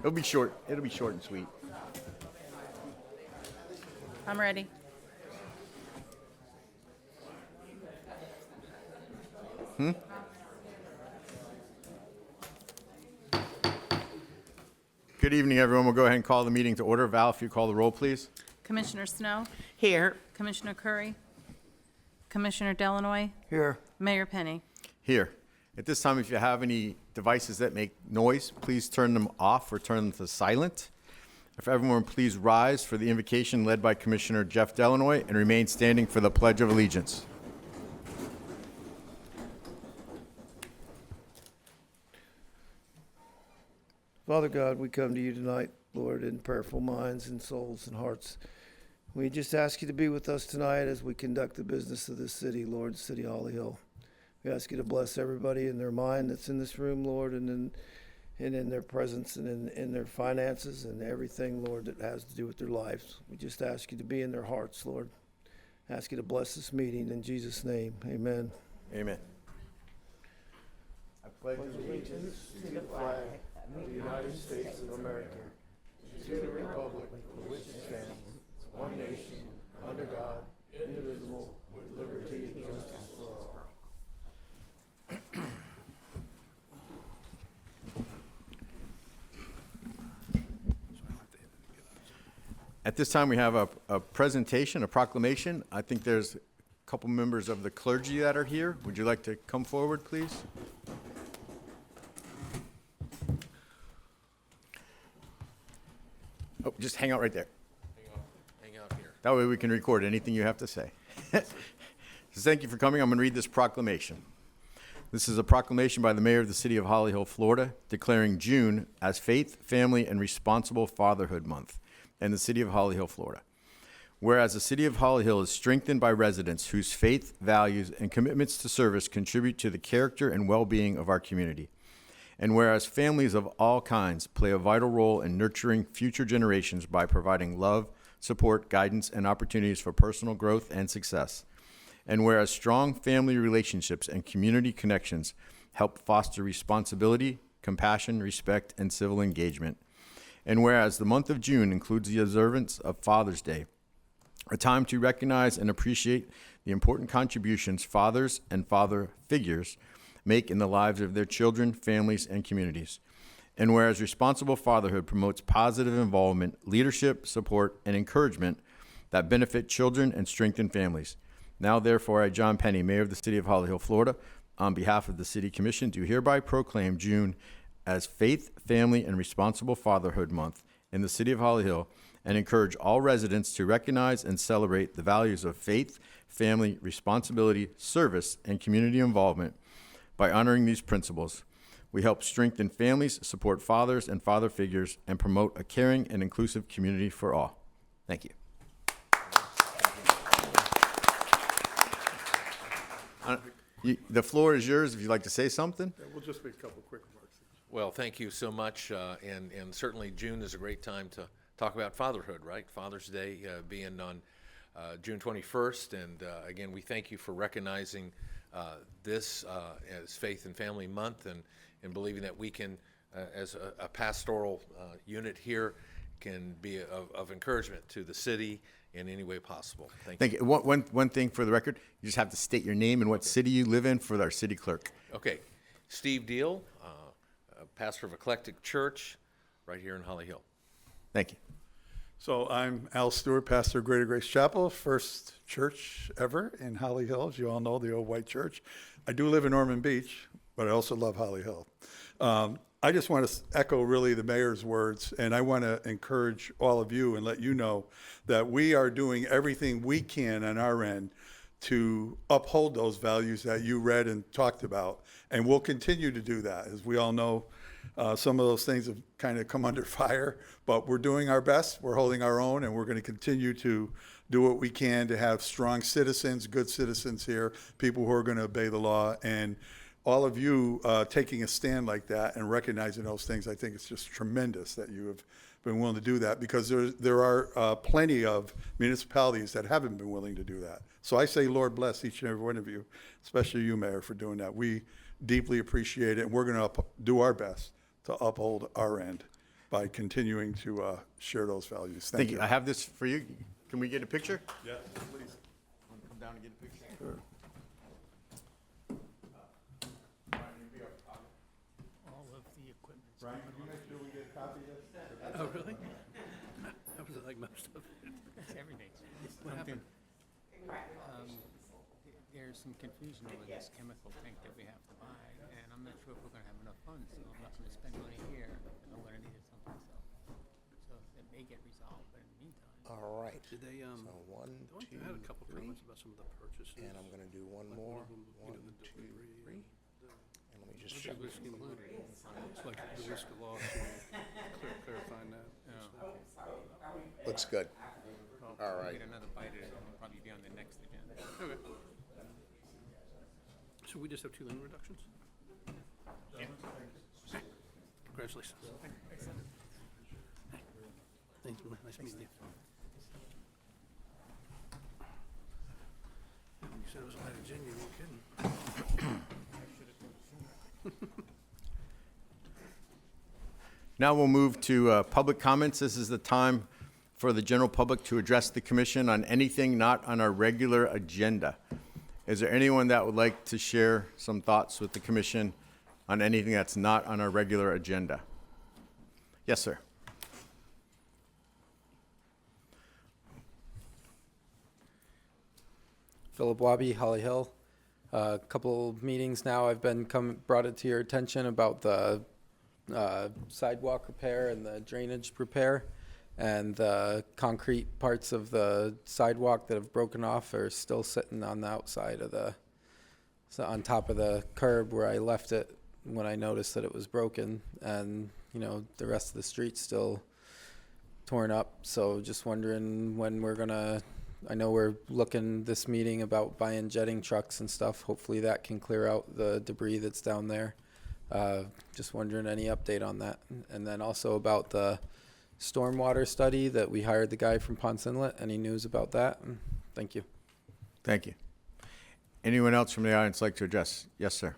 It'll be short. It'll be short and sweet. I'm ready. Good evening, everyone. We'll go ahead and call the meeting to order. Val, if you call the roll, please. Commissioner Snow, Here. Commissioner Curry, Commissioner Delanoy, Here. Mayor Penny. Here. At this time, if you have any devices that make noise, please turn them off or turn them to silent. If everyone please rise for the invocation led by Commissioner Jeff Delanoy and remain standing for the Pledge of Allegiance. Father God, we come to you tonight, Lord, in prayerful minds and souls and hearts. We just ask you to be with us tonight as we conduct the business of this city, Lord, City Holly Hill. We ask you to bless everybody in their mind that's in this room, Lord, and in their presence and in their finances and everything, Lord, that has to do with their lives. We just ask you to be in their hearts, Lord. Ask you to bless this meeting in Jesus' name. Amen. Amen. I pledge allegiance to the flag of the United States of America, to the republic for which it stands, one nation, under God, indivisible, with liberty and justice for all. At this time, we have a presentation, a proclamation. I think there's a couple members of the clergy that are here. Would you like to come forward, please? Oh, just hang out right there. Hang out here. That way we can record anything you have to say. So thank you for coming. I'm going to read this proclamation. This is a proclamation by the mayor of the city of Holly Hill, Florida, declaring June as Faith, Family, and Responsible Fatherhood Month in the city of Holly Hill, Florida. Whereas the city of Holly Hill is strengthened by residents whose faith, values, and commitments to service contribute to the character and well-being of our community. And whereas families of all kinds play a vital role in nurturing future generations by providing love, support, guidance, and opportunities for personal growth and success. And whereas strong family relationships and community connections help foster responsibility, compassion, respect, and civil engagement. And whereas the month of June includes the observance of Father's Day, a time to recognize and appreciate the important contributions fathers and father figures make in the lives of their children, families, and communities. And whereas responsible fatherhood promotes positive involvement, leadership, support, and encouragement that benefit children and strengthen families. Now, therefore, I, John Penny, Mayor of the City of Holly Hill, Florida, on behalf of the City Commission, do hereby proclaim June as Faith, Family, and Responsible Fatherhood Month in the City of Holly Hill, and encourage all residents to recognize and celebrate the values of faith, family, responsibility, service, and community involvement. By honoring these principles, we help strengthen families, support fathers and father figures, and promote a caring and inclusive community for all. Thank you. The floor is yours if you'd like to say something. Yeah, we'll just make a couple quick remarks. Well, thank you so much, and certainly June is a great time to talk about fatherhood, right? Father's Day being on June 21st, and again, we thank you for recognizing this as Faith and Family Month, and believing that we can, as a pastoral unit here, can be of encouragement to the city in any way possible. Thank you. One thing for the record, you just have to state your name and what city you live in for our city clerk. Okay, Steve Deal, pastor of Eclectic Church right here in Holly Hill. Thank you. So I'm Al Stewart, pastor of Greater Grace Chapel, first church ever in Holly Hill, as you all know, the old white church. I do live in Ormond Beach, but I also love Holly Hill. I just want to echo really the mayor's words, and I want to encourage all of you and let you know that we are doing everything we can on our end to uphold those values that you read and talked about, and we'll continue to do that. As we all know, some of those things have kind of come under fire, but we're doing our best, we're holding our own, and we're going to continue to do what we can to have strong citizens, good citizens here, people who are going to obey the law, and all of you taking a stand like that and recognizing those things. I think it's just tremendous that you have been willing to do that, because there are plenty of municipalities that haven't been willing to do that. So I say, Lord bless each and every one of you, especially you, Mayor, for doing that. We deeply appreciate it, and we're going to do our best to uphold our end. by continuing to share those values. Thank you. I have this for you. Can we get a picture? Yeah, please. Want to come down and get a picture? All of the equipment. Brian, can you make sure we get a copy of this? Oh, really? That was like most of it. That's everything. What happened? There's some confusion over this chemical tank that we have to buy, and I'm not sure if we're gonna have enough funds, so I'm not gonna spend money here, if I'm gonna need it someplace else. So it may get resolved, but in the meantime. All right. Did they, So one, I two, had a couple three, comments about some of the purchases. and I'm gonna do one Like more. of them, One, the two, delivery three. and And let me just the check. risk included. It's like the risk of loss, clarifying that. Looks good. Well, All we'll right. Get another bite at it, and it'll probably be on the next agenda. Okay. So we just have 2 lane reductions? Congratulations. Thank you, nice meeting you. You said it was a light agenda, you weren't kidding. Now we'll move to public comments. This is the time for the general public to address the commission on anything not on our regular agenda. Is there anyone that would like to share some thoughts with the commission on anything that's not on our regular agenda? Yes, sir. Philip Wabi, Holly Hill. A couple meetings now, I've been brought it to your attention about the sidewalk repair and the drainage repair. And the concrete parts of the sidewalk that have broken off are still sitting on the outside of so on top of the curb where I left it when I noticed that it was broken. And, you know, the rest of the street's still torn up. So just wondering when we're gonna, I know we're looking this meeting about buying jetting trucks and stuff. Hopefully that can clear out the debris that's down there. Just wondering any update on that. And then also about the stormwater study that we hired the guy from Ponce Inlet. Any news about that? Thank you. Thank you. Anyone else from the audience like to address? Yes, sir.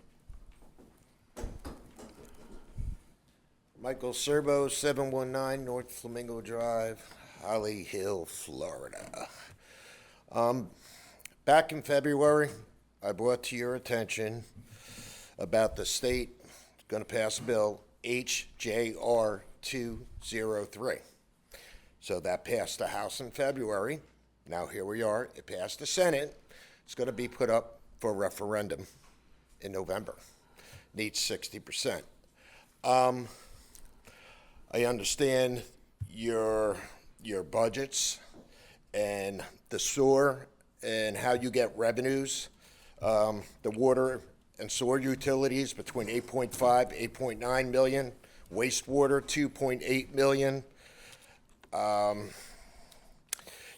Michael Serbo, 719 North Flamingo Drive, Holly Hill, Florida. Back in February, I brought to your attention about the state going to pass a bill, HJR 203. So that passed the House in February. Now here we are. It passed the Senate. It's going to be put up for referendum in November. Needs 60%. I understand your budgets and the sewer and how you get revenues. The water and sewer utilities between 8.5, 8.9 million. Wastewater, 2.8 million.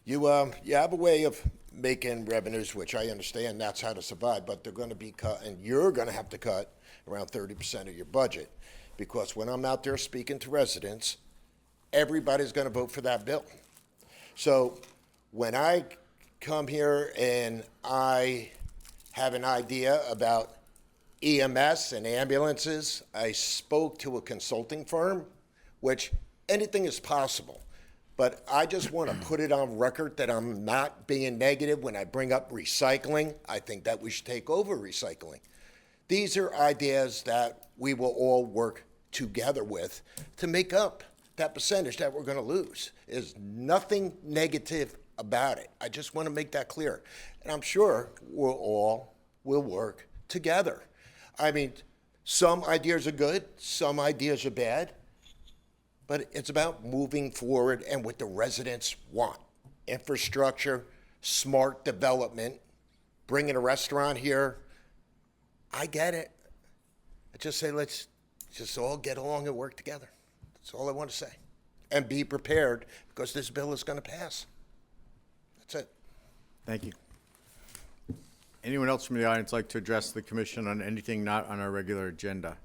You have a way of making revenues, which I understand that's how to survive, but they're going to be cut, and you're going to have to cut around 30% of your budget. Because when I'm out there speaking to residents, everybody's going to vote for that bill. So when I come here and I have an idea about EMS and ambulances, I spoke to a consulting firm, which anything is possible. But I just want to put it on record that I'm not being negative when I bring up recycling. I think that we should take over recycling. These are ideas that we will all work together with to make up that percentage that we're going to lose. There's nothing negative about it. I just want to make that clear. And I'm sure will work together. I mean, some ideas are good, some ideas are bad, but it's about moving forward and what the residents want. Infrastructure, smart development, bringing a restaurant here. I get it. I just say let's just all get along and work together. That's all I want to say. And be prepared because this bill is going to pass. That's it. Thank you. Anyone else from the audience like to address the commission on anything not on our regular agenda?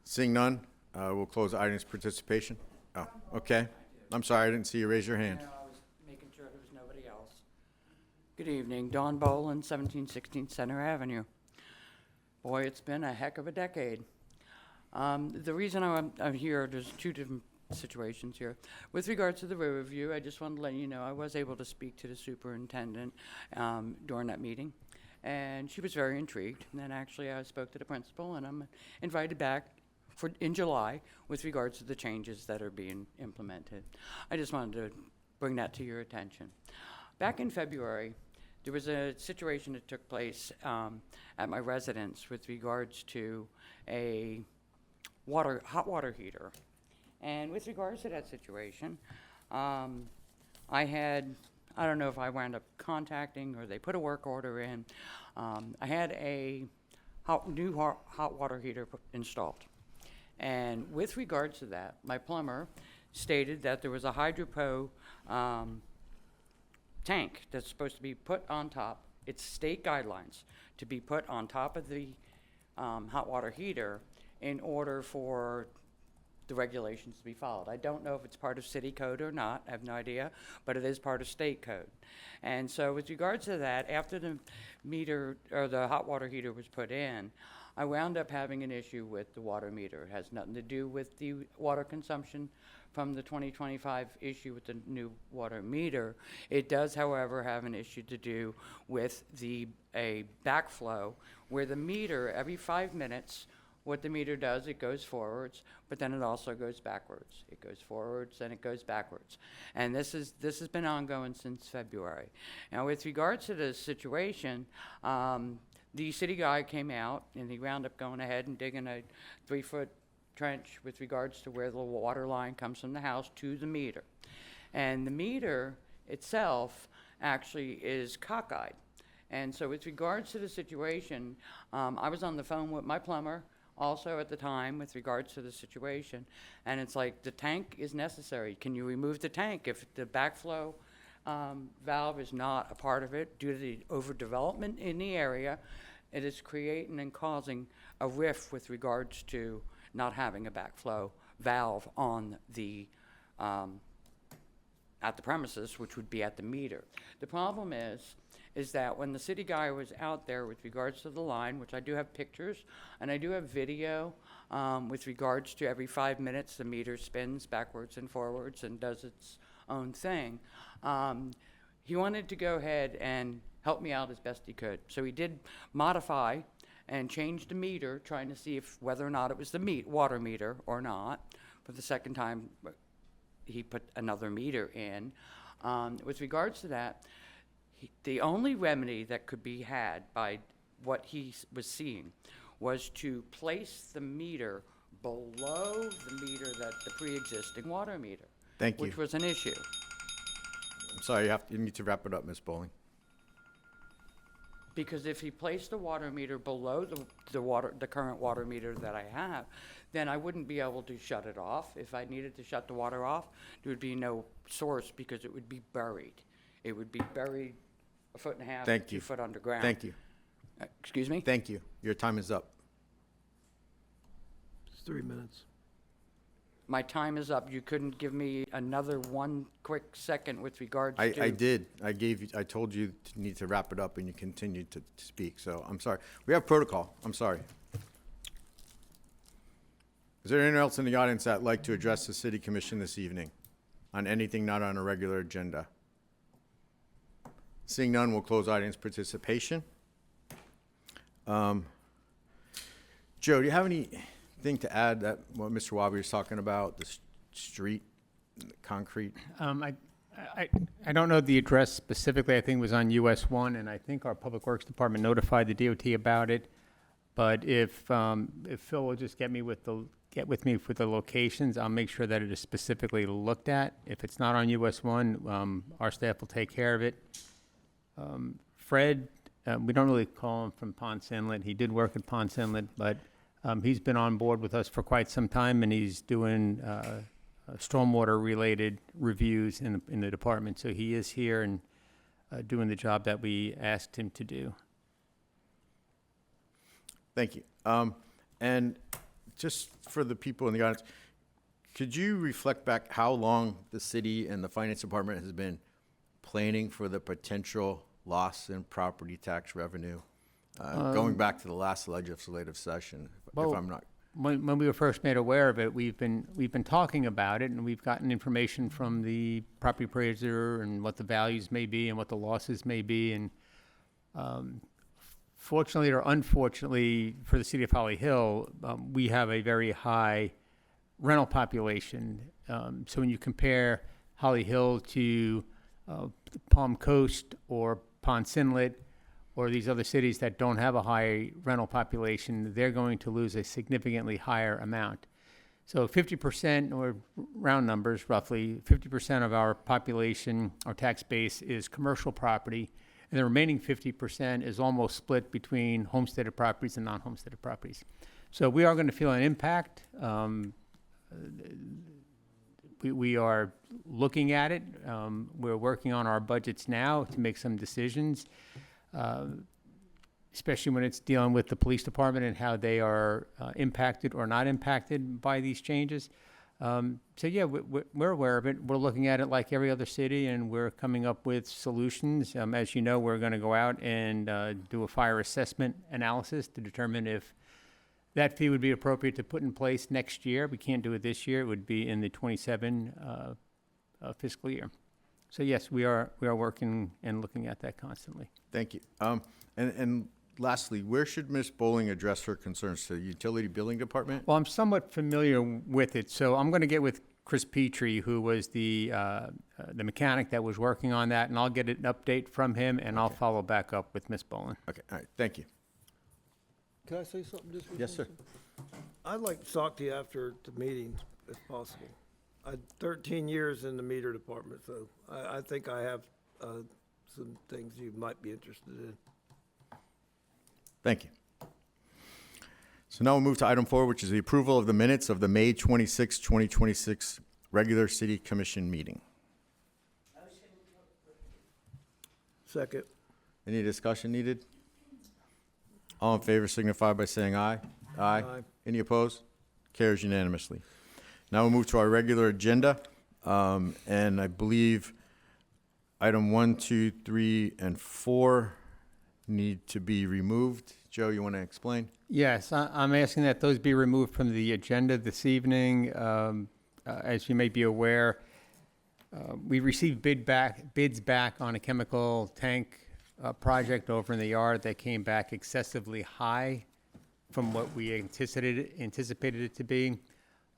Seeing none, we'll close the audience participation. Oh, okay. I'm sorry, I didn't see you raise your hand. I was making sure there was nobody else. Good evening, Don Boland, 1716 Center Avenue. Boy, it's been a heck of a decade. The reason I'm here, there's two different situations here. With regards to the river review, I just wanted to let you know I was able to speak to the superintendent during that meeting, and she was very intrigued. And then actually I spoke to the principal, and I'm invited back in July with regards to the changes that are being implemented. I just wanted to bring that to your attention. Back in February, there was a situation that took place at my residence with regards to a hot water heater. And with regards to that situation, I don't know if I wound up contacting or they put a work order in. I had a new hot water heater installed. And with regards to that, my plumber stated that there was a HydroPro tank that's supposed to be put on top. It's state guidelines to be put on top of the hot water heater in order for the regulations to be followed. I don't know if it's part of city code or not, I have no idea, but it is part of state code. And so with regards to that, after the meter, or the hot water heater was put in, I wound up having an issue with the water meter. It has nothing to do with the water consumption from the 2025 issue with the new water meter. It does, however, have an issue to do with a backflow where the meter, every 5 minutes, what the meter does, it goes forwards, but then it also goes backwards. It goes forwards and it goes backwards. And this has been ongoing since February. Now, with regards to this situation, the city guy came out and he wound up going ahead and digging a 3-foot trench with regards to where the water line comes from the house to the meter. And the meter itself actually is cockeyed. And so with regards to the situation, I was on the phone with my plumber also at the time with regards to the situation, and it's like, the tank is necessary. Can you remove the tank? If the backflow valve is not a part of it due to the overdevelopment in the area, it is creating and causing a rift with regards to not having a backflow valve on the at the premises, which would be at the meter. The problem is that when the city guy was out there with regards to the line, which I do have pictures, and I do have video with regards to every 5 minutes the meter spins backwards and forwards and does its own thing. He wanted to go ahead and help me out as best he could. So he did modify and change the meter, trying to see whether or not it was the water meter or not. For the second time, he put another meter in. With regards to that, the only remedy that could be had by what he was seeing was to place the meter below the meter that the pre-existing water meter. Thank you. Which was an issue. I'm sorry, you need to wrap it up, Ms. Bowling. Because if he placed the water meter below the current water meter that I have, then I wouldn't be able to shut it off. If I needed to shut the water off, there would be no source because it would be buried. It would be buried 1.5 feet, Thank 2 you. foot underground. Thank you. Excuse me? Thank you. Your time is up. It's 3 minutes. My time is up. You couldn't give me another 1 quick second with regards to... I did. I told you to need to wrap it up, and you continued to speak, so I'm sorry. We have protocol. I'm sorry. Is there anyone else in the audience that'd like to address the city commission this evening on anything not on a regular agenda? Seeing none, we'll close audience participation. Joe, do you have anything to add that what Mr. Wabi was talking about, the street, the concrete? I don't know the address specifically. I think it was on US 1, and I think our Public Works Department notified the DOT about it. But if Phil will just get with me for the locations, I'll make sure that it is specifically looked at. If it's not on US 1, our staff will take care of it. Fred, we don't really call him from Ponce Inlet. He did work at Ponce Inlet, but he's been on board with us for quite some time, and he's doing stormwater-related reviews in the department. So he is here and doing the job that we asked him to do. Thank you. And just for the people in the audience, could you reflect back how long the city and the finance department has been planning for the potential loss in property tax revenue, going back to the last legislative session, if I'm not when we were first made aware of it, we've been talking about it, and we've gotten information from the property appraiser and what the values may be and what the losses may be. And fortunately or unfortunately for the city of Holly Hill, we have a very high rental population. So when you compare Holly Hill to Palm Coast or Ponce Inlet or these other cities that don't have a high rental population, they're going to lose a significantly higher amount. So 50%, or round numbers, roughly 50% of our population, our tax base, is commercial property, and the remaining 50% is almost split between homesteaded properties and non-homesteaded properties. So we are going to feel an impact. We are looking at it. We're working on our budgets now to make some decisions, especially when it's dealing with the police department and how they are impacted or not impacted by these changes. So yeah, we're aware of it. We're looking at it like every other city, and we're coming up with solutions. As you know, we're going to go out and do a fire assessment analysis to determine if that fee would be appropriate to put in place next year. We can't do it this year. It would be in the 27 fiscal year. So yes, we are working and looking at that constantly. Thank you. And lastly, where should Ms. Bowling address her concerns? To the utility billing department? Well, I'm somewhat familiar with it, so I'm going to get with Chris Petrie, who was the mechanic that was working on that, and I'll get an update from him, and I'll follow back up with Ms. Bowling. Okay, all right, thank you. Can I say something just? Yes, sir. I'd like to talk to you after the meeting, if possible. I 13 years in the meter department, so I think I have some things you might be interested in. Thank you. So now we'll move to item 4, which is the approval of the minutes of the May 26, 2026 regular city commission meeting. Second. Any discussion needed? All in favor signify by saying aye. Aye. Aye. Any opposed? Carries unanimously. Now we'll move to our regular agenda, and I believe item 1, 2, 3, and 4 need to be removed. Joe, you want to explain? Yes, I'm asking that those be removed from the agenda this evening. As you may be aware, we received bids back on a chemical tank project over in the yard that came back excessively high from what we anticipated it to be.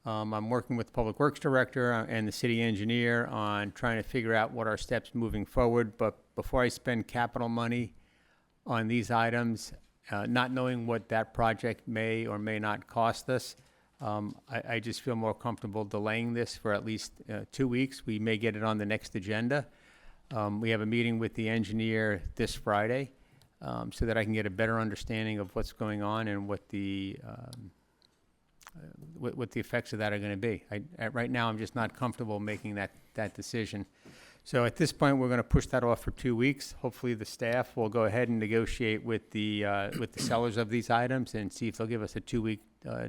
I'm working with the Public Works Director and the city engineer on trying to figure out what our steps moving forward. But before I spend capital money on these items, not knowing what that project may or may not cost us, I just feel more comfortable delaying this for at least 2 weeks. We may get it on the next agenda. We have a meeting with the engineer this Friday so that I can get a better understanding of what's going on and what the effects of that are going to be. Right now, I'm just not comfortable making that decision. So at this point, we're going to push that off for 2 weeks. Hopefully, the staff will go ahead and negotiate with the sellers of these items and see if they'll give us a 2-week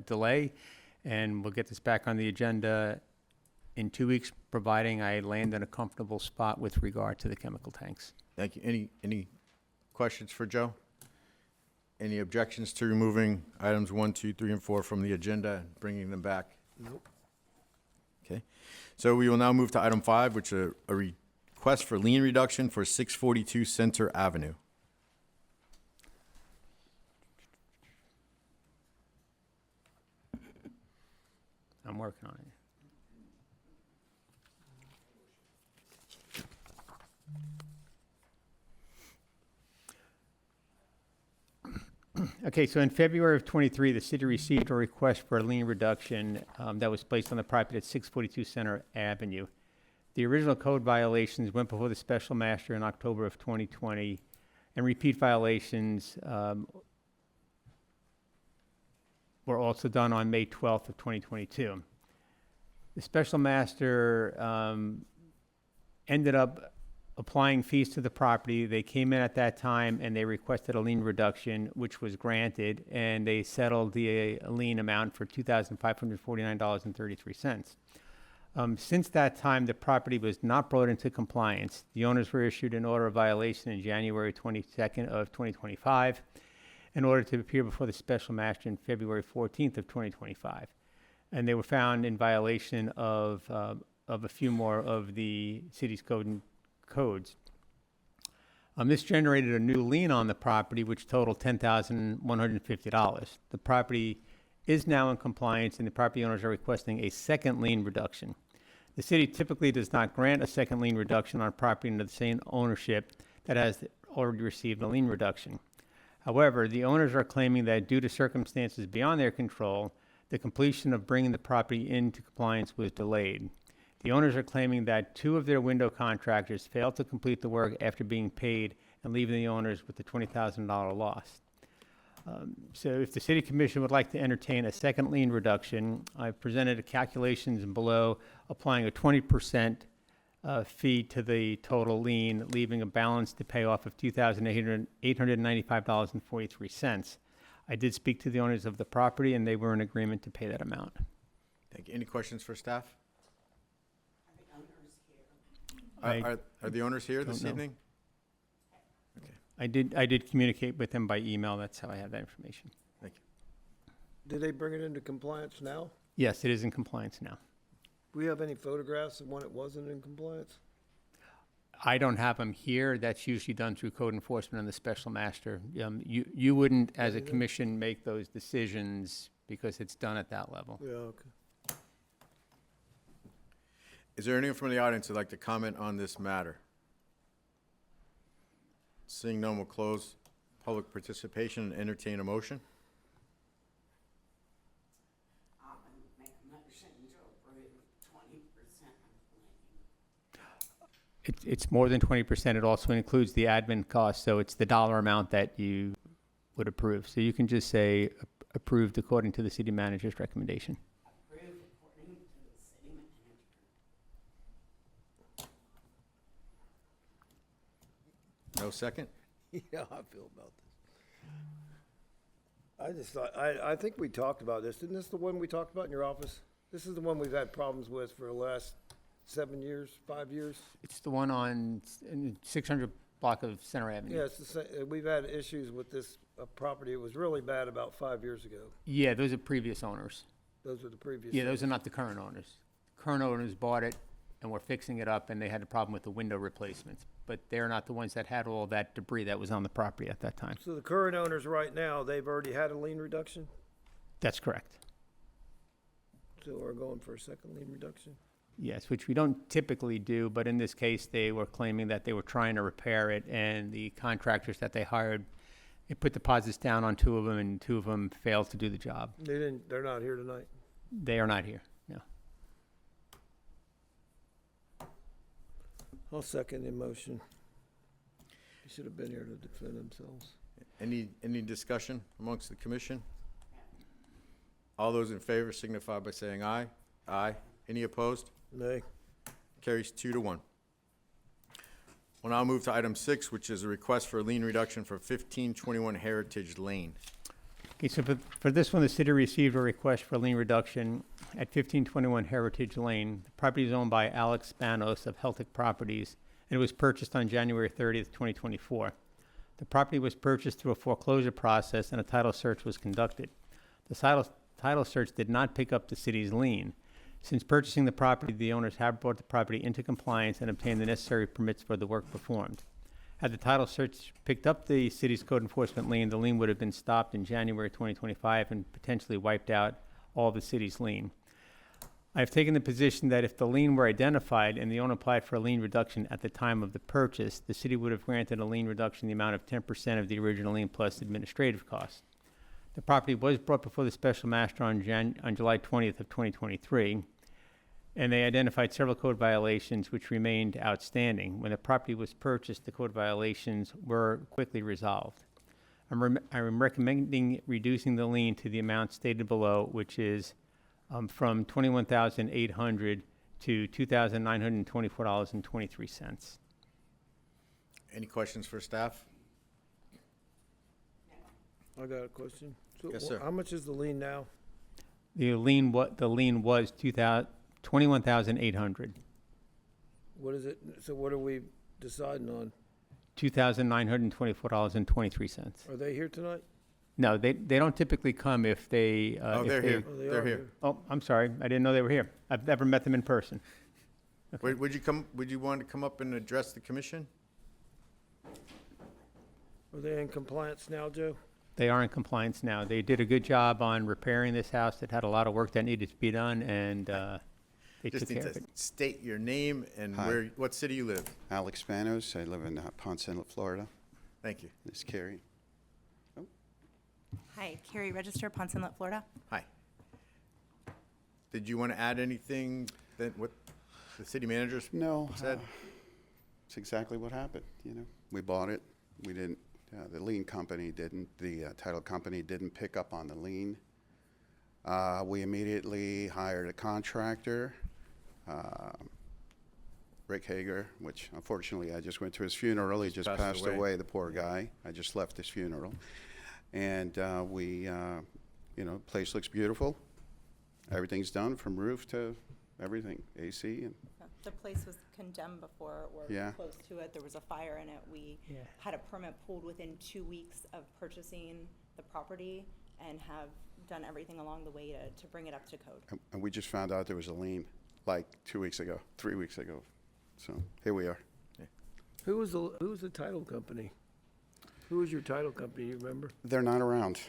delay, and we'll get this back on the agenda in 2 weeks, providing I land in a comfortable spot with regard to the chemical tanks. Thank you. Any questions for Joe? Any objections to removing items 1, 2, 3, and 4 from the agenda, bringing them back? Nope. Okay. So we will now move to item 5, which is a request for lien reduction for 642 Center Avenue. I'm working on it. Okay, so in February of '23, the city received a request for a lien reduction that was placed on the property at 642 Center Avenue. The original code violations went before the special master in October of 2020, and repeat violations were also done on May 12th of 2022. The special master ended up applying fees to the property. They came in at that time and they requested a lien reduction, which was granted, and they settled the lien amount for $2,549.33. Since that time, the property was not brought into compliance. The owners were issued an order of violation in January 22nd of 2025, in order to appear before the special master on February 14th of 2025. And they were found in violation of a few more of the city's codes. This generated a new lien on the property, which totaled $10,150. The property is now in compliance, and the property owners are requesting a second lien reduction. The city typically does not grant a second lien reduction on property under the same ownership that has already received a lien reduction. However, the owners are claiming that due to circumstances beyond their control, the completion of bringing the property into compliance was delayed. The owners are claiming that 2 of their window contractors failed to complete the work after being paid and leaving the owners with the $20,000 loss. So if the city commission would like to entertain a second lien reduction, I've presented the calculations below, applying a 20% fee to the total lien, leaving a balance to pay off of $2,895.43. I did speak to the owners of the property, and they were in agreement to pay that amount. Thank you. Any questions for staff? I Are the owners here this don't know. evening? I did communicate with them by email. That's how I have that information. Thank you. Did they bring it into compliance now? Yes, it is in compliance now. Do we have any photographs of when it wasn't in compliance? I don't have them here. That's usually done through code enforcement and the special master. You wouldn't, as a commission, make those decisions because it's done at that level. Yeah, okay. Is there anyone from the audience who'd like to comment on this matter? Seeing none, we'll close public participation and entertain a motion. It's more than 20%. It also includes the admin cost, so it's the dollar amount that you would approve. So you can just say approved according to the city manager's recommendation. No second? Yeah, I feel about this. I just thought, I think we talked about this. Isn't this the one we talked about in your office? This is the one we've had problems with for the last 7 years, 5 years? It's the one on 600 block of Center Avenue. Yeah, it's the same, we've had issues with this property. It was really bad about 5 years ago. Yeah, those are previous owners. Those were the previous. Yeah, those are not the current owners. Current owners bought it and were fixing it up, and they had a problem with the window replacements. But they're not the ones that had all that debris that was on the property at that time. So the current owners right now, they've already had a lien reduction? That's correct. So we're going for a second lien reduction? Yes, which we don't typically do, but in this case, they were claiming that they were trying to repair it, and the contractors that they hired, they put deposits down on 2 of them, and 2 of them failed to do the job. They're not here tonight? They are not here, no. I'll second the motion. They should have been here to defend themselves. Any discussion amongst the commission? All those in favor signify by saying aye. Aye. Any opposed? Nay. Carries 2-1. We'll now move to item 6, which is a request for a lien reduction for 1521 Heritage Lane. Okay, so for this one, the city received a request for a lien reduction at 1521 Heritage Lane. The property is owned by Alex Spanos of Celtic Properties, and it was purchased on January 30th, 2024. The property was purchased through a foreclosure process, and a title search was conducted. The title search did not pick up the city's lien. Since purchasing the property, the owners have brought the property into compliance and obtained the necessary permits for the work performed. Had the title search picked up the city's code enforcement lien, the lien would have been stopped in January 2025 and potentially wiped out all of the city's lien. I have taken the position that if the lien were identified and the owner applied for a lien reduction at the time of the purchase, the city would have granted a lien reduction in the amount of 10% of the original lien plus administrative costs. The property was brought before the special master on July 20th of 2023, and they identified several code violations which remained outstanding. When the property was purchased, the code violations were quickly resolved. I'm recommending reducing the lien to the amount stated below, which is from $21,800 to $2,924.23. Any questions for staff? I got a question. So Yes, sir. how much is the lien now? The lien was $21,800, What is it? So what are we deciding on? $2,924.23. Are they here tonight? No, they don't typically come if they. Oh, if they're they- here. Oh, they They're are here. Oh, I'm sorry. I didn't know they were here. I've never met them in person. Would you come, would you want to come up and address the commission? Are they in compliance now, Joe? They are in compliance now. They did a good job on repairing this house. It had a lot of work that needed to be done, and they took Just need care of to it. state your name and Hi. where, what city you live. Alex Spanos. I live in Ponce Inlet, Florida. Thank you. This is Carrie. Hi, Carrie Register, Ponce Inlet, Florida. Hi. Did you want to add anything that, what the city manager No, said? it's exactly what happened, you know. We bought it. We didn't, the lien company didn't, the title company didn't pick up on the lien. We immediately hired a contractor, Rick Hager, which unfortunately I just went to his funeral. He just passed away, the poor guy. I just left his funeral. And you know, place looks beautiful. Everything's done from roof to everything, AC and The place was condemned before or Yeah. close to it. There was a fire in it. We had a permit pulled within 2 weeks of purchasing the property and have done everything along the way to bring it up to code. and we just found out there was a lien like 2 weeks ago, 3 weeks ago. So here we are. Who was the title company? Who was your title company, you remember? They're not around.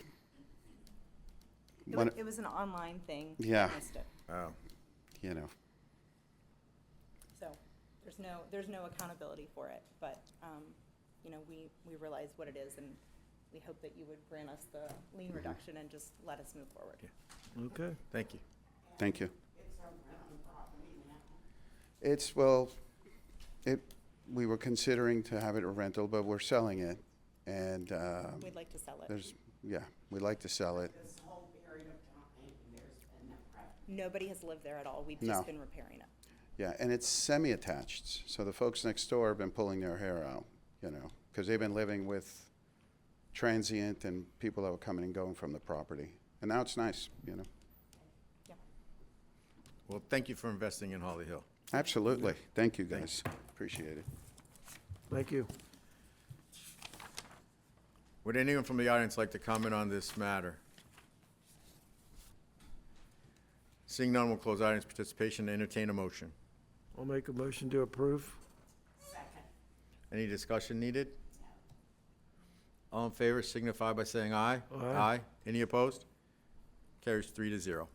When- It was an online thing. I Yeah. missed it. Oh, you know, So there's no accountability for it. But, you know, we realize what it is and we hope that you would grant us the lien reduction and just let us move forward. Okay. thank you. thank you. It's, well, we were considering to have it a rental, but we're selling it. And We'd like to sell it. we'd like to sell it. Nobody has lived there at all. We've No. just been repairing it. Yeah, and it's semi-attached, so the folks next door have been pulling their hair out, you know, because they've been living with transient and people that were coming and going from the property. And now it's nice, you know. Well, thank you for investing in Holly Hill. Absolutely. Thank you, guys. Appreciate it. Thank you. Would anyone from the audience like to comment on this matter? Seeing none, we'll close audience participation and entertain a motion. I'll make a motion to approve. Any discussion needed? All in favor signify by saying aye. Aye. Any opposed? Carries 3-0.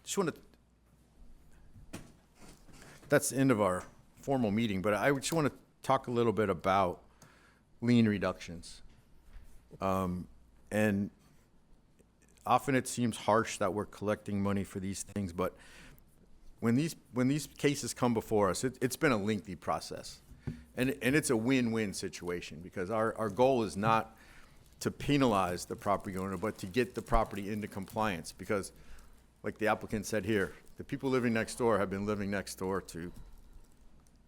Just want to, that's the end of our formal meeting, but I just want to talk a little bit about lien reductions. And often it seems harsh that we're collecting money for these things, but when these cases come before us, it's been a lengthy process. And it's a win-win situation because our goal is not to penalize the property owner, but to get the property into compliance. Because like the applicant said here, the people living next door have been living next door to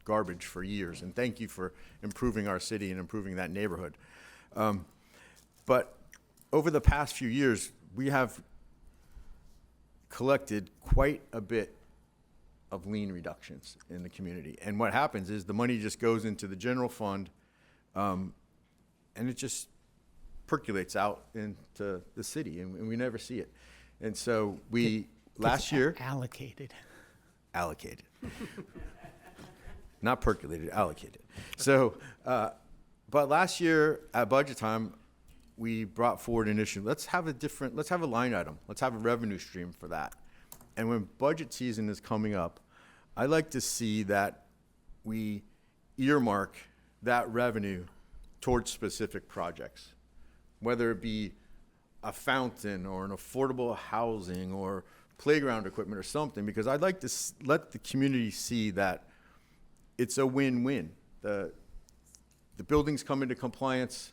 garbage for years. And thank you for improving our city and improving that neighborhood. But over the past few years, we have collected quite a bit of lien reductions in the community. And what happens is the money just goes into the general fund, and it just percolates out into the city, and we never see it. And so we, last year, Allocated. allocated. Not percolated, allocated. So, but last year at budget time, we brought forward an issue. Let's have a line item. Let's have a revenue stream for that. And when budget season is coming up, I like to see that we earmark that revenue towards specific projects, whether it be a fountain or an affordable housing or playground equipment or something, because I'd like to let the community see that it's a win-win. The buildings come into compliance,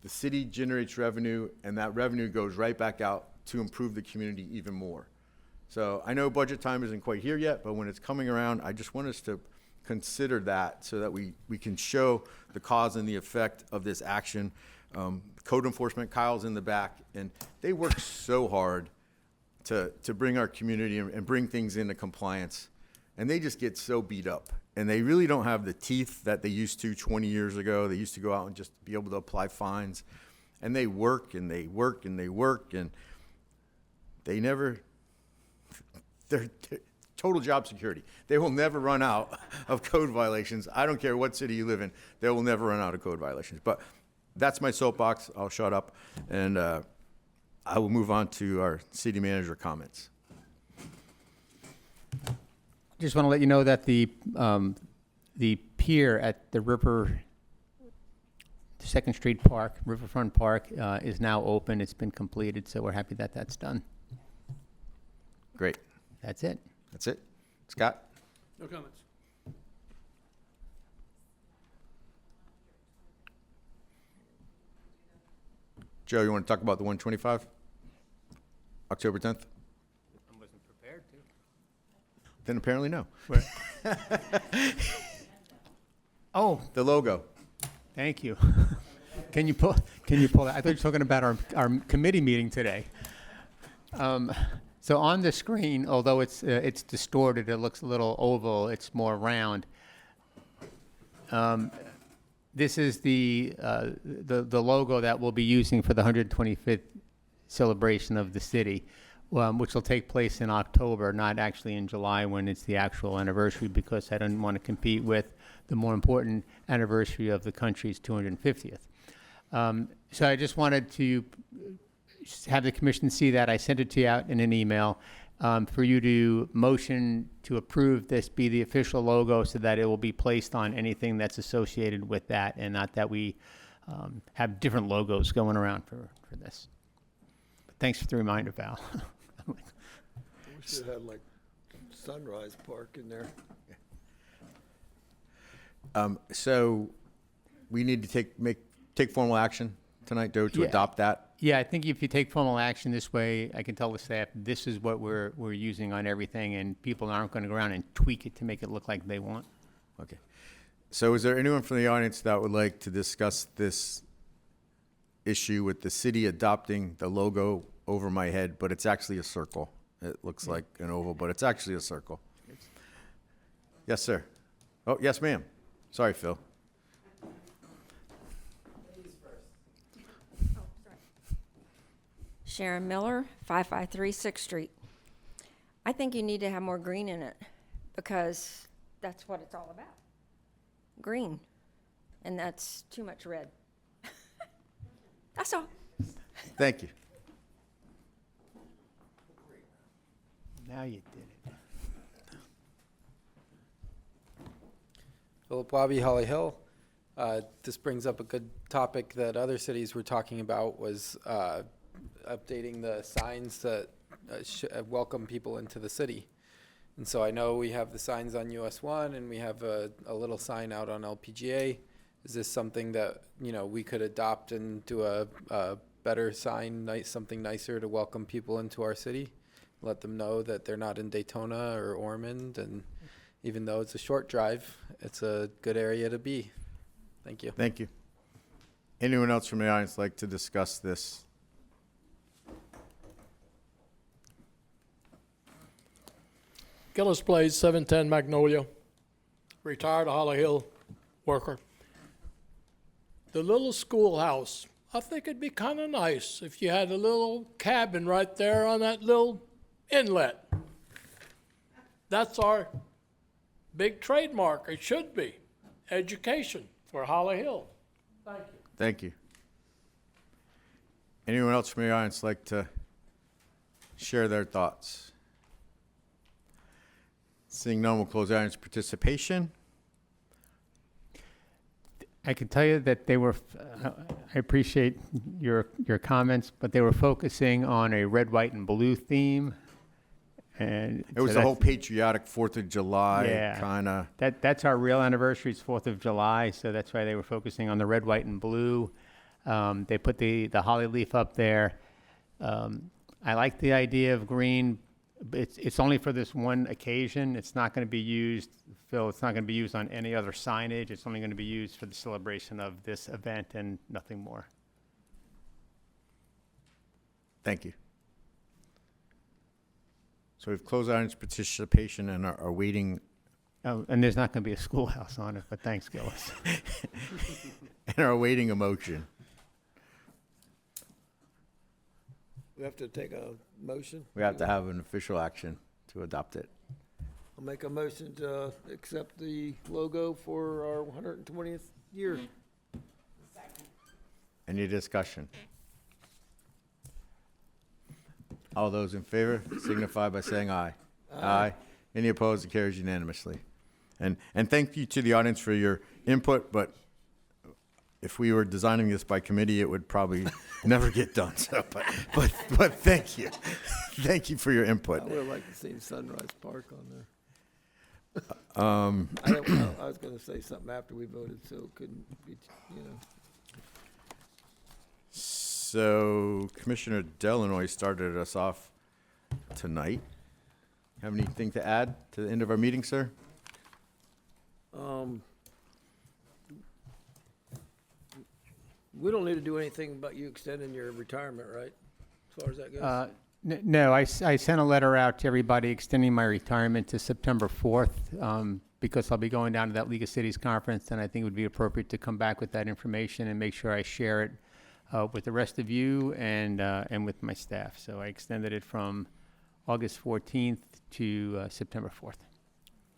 the city generates revenue, and that revenue goes right back out to improve the community even more. So I know budget time isn't quite here yet, but when it's coming around, I just want us to consider that so that we can show the cause and the effect of this action. Code enforcement, Kyle's in the back, and they work so hard to bring our community and bring things into compliance. And they just get so beat up. And they really don't have the teeth that they used to 20 years ago. They used to go out and just be able to apply fines. And they work and they work and they work, and they never, they're total job security. They will never run out of code violations. I don't care what city you live in, they will never run out of code violations. But that's my soapbox. I'll shut up, and I will move on to our city manager comments. Just want to let you know that the pier at the Second Street Park, Riverfront Park, is now open. It's been completed, so we're happy that that's done. Great. That's it. That's it. Scott? No comments. Joe, you want to talk about the 125? October 10th? I wasn't prepared to. Then apparently no. Oh, The logo. thank you. Can you pull that? I thought you were talking about our committee meeting today. So on the screen, although it's distorted, it looks a little oval, it's more round. This is the logo that we'll be using for the 125th celebration of the city, which will take place in October, not actually in July when it's the actual anniversary, because I don't want to compete with the more important anniversary of the country's 250th. So I just wanted to have the commission see that. I sent it to you out in an email for you to motion to approve this be the official logo so that it will be placed on anything that's associated with that, and not that we have different logos going around for this. But thanks for the reminder, Val. We should have had like Sunrise Park in there. So we need to take formal action tonight, Joe, to Yeah. adopt that. Yeah, I think if you take formal action this way, I can tell the staff this is what we're using on everything, and people aren't going to go around and tweak it to make it look like they want. Okay. So is there anyone from the audience that would like to discuss this issue with the city adopting the logo over my head, but it's actually a circle? It looks like an oval, but it's actually a circle. Yes, sir. Oh, yes, ma'am. Sorry, Phil. Sharon Miller, 553 6th Street. I think you need to have more green in it because that's what it's all about. Green. And that's too much red. That's all. Thank you. Now you did it. Philip Wabi, Holly Hill. This brings up a good topic that other cities were talking about, was updating the signs that welcome people into the city. And so I know we have the signs on US 1 and we have a little sign out on LPGA. Is this something that, we could adopt and do a better sign, something nicer to welcome people into our city? Let them know that they're not in Daytona or Ormond, and even though it's a short drive, it's a good area to be. Thank you. Thank you. Anyone else from the audience like to discuss this? Gillis Blades, 710 Magnolia, retired Holly Hill worker. The little schoolhouse, I think it'd be kind of nice if you had a little cabin right there on that little inlet. That's our big trademark. It should be. Education for Holly Hill. Thank you. Thank you. Anyone else from the audience like to share their thoughts? Seeing none, we'll close audience participation. I can tell you that they were, I appreciate your comments, but they were focusing on a red, white, and blue theme. And It was so the whole that's- patriotic 4th of July Yeah. kind of. That's our real anniversary. It's 4th of July, so that's why they were focusing on the red, white, and blue. They put the holly leaf up there. I like the idea of green. It's only for this one occasion. It's not going to be used, Phil, it's not going to be used on any other signage. It's only going to be used for the celebration of this event and nothing more. Thank you. So we've closed audience participation and are waiting Oh, and there's not going to be a schoolhouse on it, but thanks, Gillis. and are awaiting a motion. We have to take a motion. We have to have an official action to adopt it. I'll make a motion to accept the logo for our 120th year. Any discussion? All those in favor signify by saying aye. Aye. Any opposed? It carries unanimously. And thank you to the audience for your input, but if we were designing this by committee, it would probably never get done. So, but thank you. Thank you for your input. I would have liked to see Sunrise Park on there. Um, I was gonna say something after we voted, so it couldn't be, you know. So Commissioner Delanoy started us off tonight. Have anything to add to the end of our meeting, sir? We don't need to do anything about you extending your retirement, right? As far as that goes? No, I sent a letter out to everybody extending my retirement to September 4th because I'll be going down to that League of Cities conference, and I think it would be appropriate to come back with that information and make sure I share it with the rest of you and with my staff. So I extended it from August 14th to September 4th.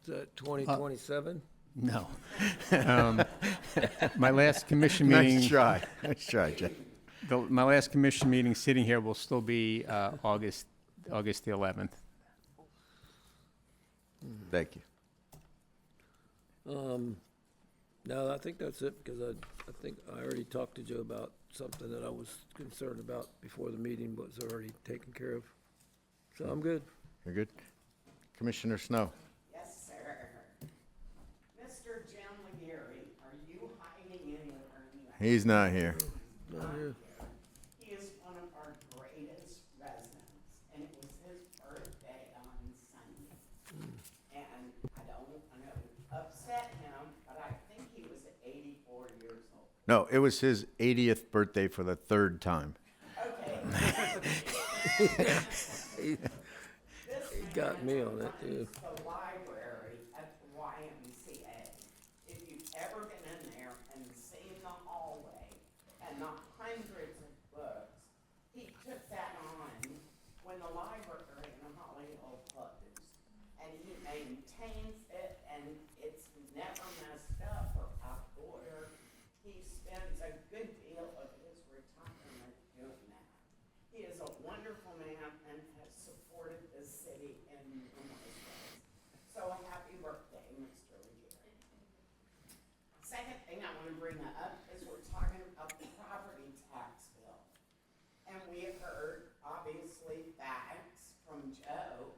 Is that 2027? No. My last commission meeting. Nice try. Nice try, Jay. My last commission meeting sitting here will still be August the 11th. Thank you. No, I think that's it, because I think I already talked to Joe about something that I was concerned about before the meeting, but was already taken care of. So I'm good. You're good? Commissioner Snow? Yes, sir. Mr. Jim McGarry, are you hiding anywhere in the He's not here. Not here. He is one of our greatest residents, and it was his birthday on Sunday. And I don't want to upset him, but I think he was 84 years old. No, it was his 80th birthday for the third time. Okay. He got me on it, too. The library at the YMCA. If you've ever been in there and seen the hallway and the hundreds of books, he took that on when the library in Holly Hill closed. And he maintains it, and it's never messed up or out of order. He spends a good deal of his retirement doing that. He is a wonderful man and has supported the city in numerous ways. So happy birthday, Mr. Legere. Second thing I want to bring up is we're talking about the property tax bill. And we have heard, obviously, facts from Joe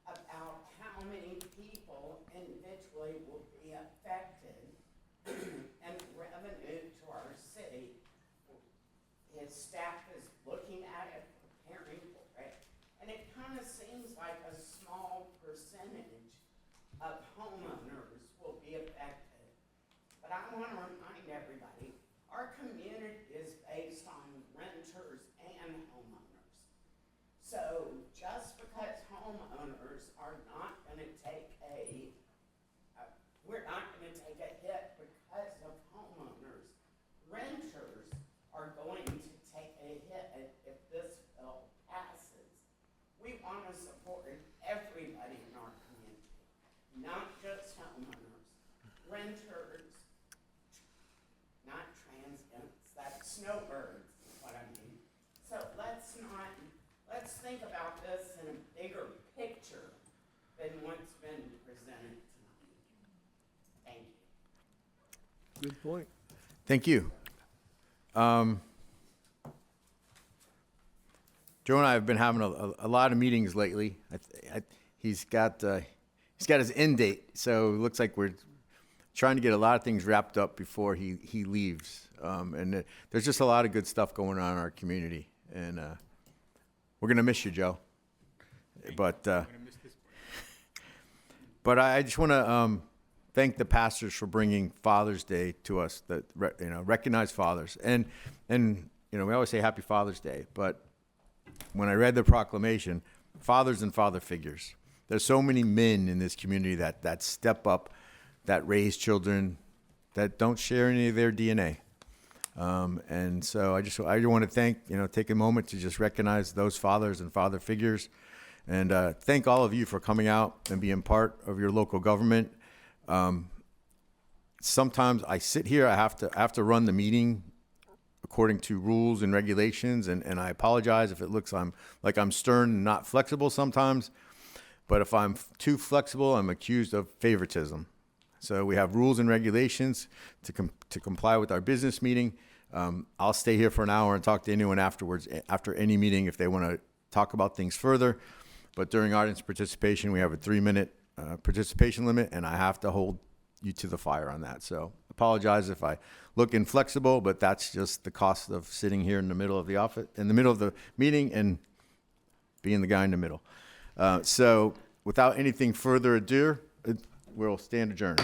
about how many people individually will be affected and revenue to our city. His staff is looking at it, preparing for it, and it kind of seems like a small percentage of homeowners will be affected. But I want to remind everybody, our community is based on renters and homeowners. So just because homeowners are not going to take we're not going to take a hit because of homeowners. Renters are going to take a hit if this bill passes. We want to support everybody in our community, not just homeowners, renters, not transients, that's snowbirds is what I mean. So let's think about this in a bigger picture than what's been presented tonight. Thank you. Good point. Thank you. Joe and I have been having a lot of meetings lately. He's got his end date, so it looks like we're trying to get a lot of things wrapped up before he leaves. And there's just a lot of good stuff going on in our community, and we're gonna miss you, Joe. But I just want to thank the pastors for bringing Father's Day to us. That recognize fathers, and we always say Happy Father's Day, but when I read the proclamation, fathers and father figures. There's so many men in this community that step up, that raise children, that don't share any of their DNA. And so I want to take a moment to just recognize those fathers and father figures, and thank all of you for coming out and being part of your local government. Sometimes I sit here, I have to run the meeting according to rules and regulations, and I apologize if it looks like I'm stern and not flexible sometimes. But if I'm too flexible, I'm accused of favoritism. So we have rules and regulations to comply with our business meeting. I'll stay here for an hour and talk to anyone afterwards, after any meeting, if they want to talk about things further. But during audience participation, we have a 3-minute participation limit, and I have to hold you to the fire on that. So apologize if I look inflexible, but that's just the cost of sitting here in the middle of the office, in the middle of the meeting, and being the guy in the middle. So without anything further ado, we'll stand adjourned.